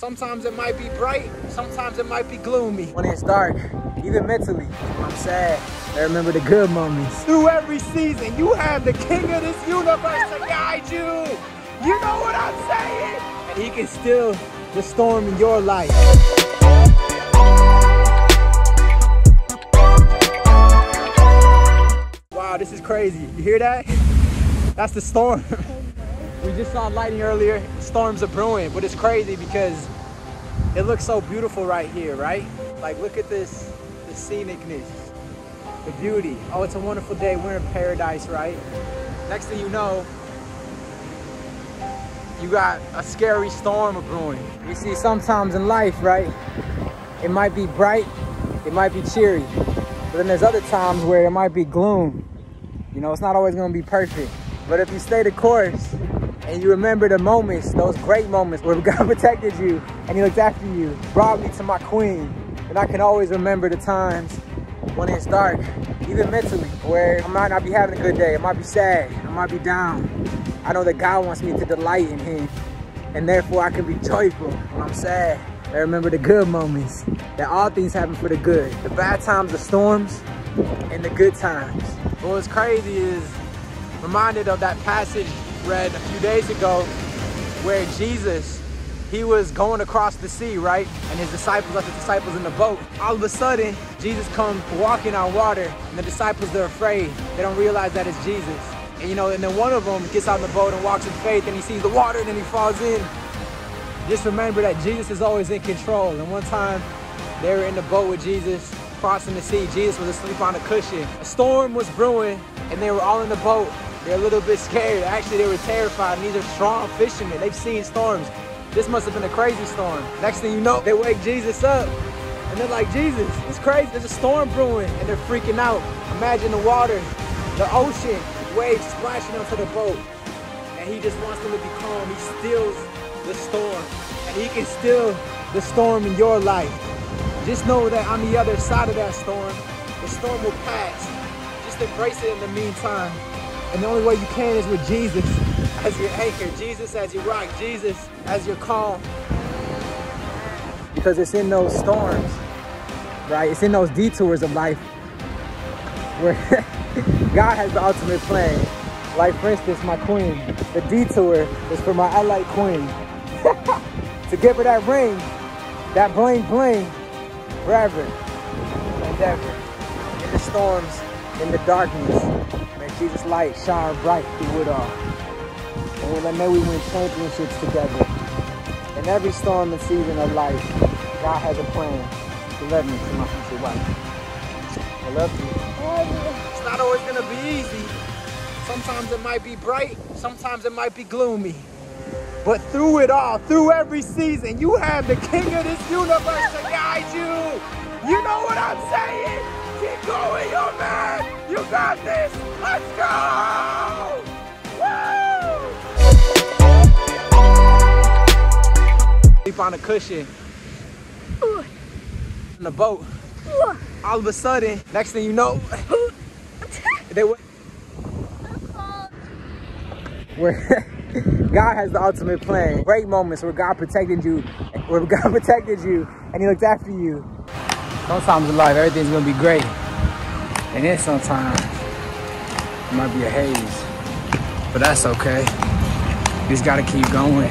Sometimes it might be bright, sometimes it might be gloomy. When it's dark, even mentally, I'm sad. I remember the good moments. Through every season, you have the king of this universe to guide you. You know what I'm saying? And he can still the storm in your life. Wow, this is crazy. You hear that? That's the storm. We just saw lightning earlier. Storms are brewing, but it's crazy because it looks so beautiful right here, right? Like, look at this, the scenicness, the beauty. Oh, it's a wonderful day. We're in paradise, right? Next thing you know, you got a scary storm brewing. You see, sometimes in life, right, it might be bright, it might be cheery, but then there's other times where it might be gloom. You know, it's not always gonna be perfect. But if you stay the course and you remember the moments, those great moments where God protected you and he looked after you, brought me to my queen, then I can always remember the times when it's dark, even mentally, where I might not be having a good day, I might be sad, I might be down. I know that God wants me to delight in him, and therefore I can be joyful when I'm sad. I remember the good moments, that all things happen for the good. The bad times, the storms, and the good times. What's crazy is, reminded of that passage read a few days ago where Jesus, he was going across the sea, right? And his disciples left the disciples in the boat. All of a sudden, Jesus comes walking on water and the disciples, they're afraid. They don't realize that it's Jesus. And you know, and then one of them gets out of the boat and walks in faith and he sees the water and then he falls in. Just remember that Jesus is always in control. And one time they were in the boat with Jesus, crossing the sea. Jesus was asleep on a cushion. A storm was brewing and they were all in the boat. They're a little bit scared. Actually, they were terrified. And these are strong fishermen. They've seen storms. This must have been a crazy storm. Next thing you know, they wake Jesus up. And they're like, Jesus, it's crazy. There's a storm brewing. And they're freaking out. Imagine the water, the ocean, waves splashing onto the boat. And he just wants them to be calm. He stills the storm. And he can still the storm in your life. Just know that on the other side of that storm, the storm will pass. Just embrace it in the meantime. And the only way you can is with Jesus as your anchor, Jesus as your rock, Jesus as your calm. Because it's in those storms, right? It's in those detours of life where God has the ultimate plan. Like, for instance, my queen, the detour is for my LA queen. To give her that ring, that bling bling, forever and ever. In the storms, in the darkness, may Jesus' light shine bright through it all. And may we win championships together. In every storm and season of life, God has a plan to love me to my future wife. I love you. It's not always gonna be easy. Sometimes it might be bright, sometimes it might be gloomy. But through it all, through every season, you have the king of this universe to guide you. You know what I'm saying? Keep going, yo man. You got this. Let's go. Woo! Sleep on a cushion. In the boat. All of a sudden, next thing you know, they were. Where God has the ultimate plan. Great moments where God protected you, and he looked after you. Sometimes in life, everything's gonna be great. And then sometimes, it might be a haze. But that's okay. You just gotta keep going.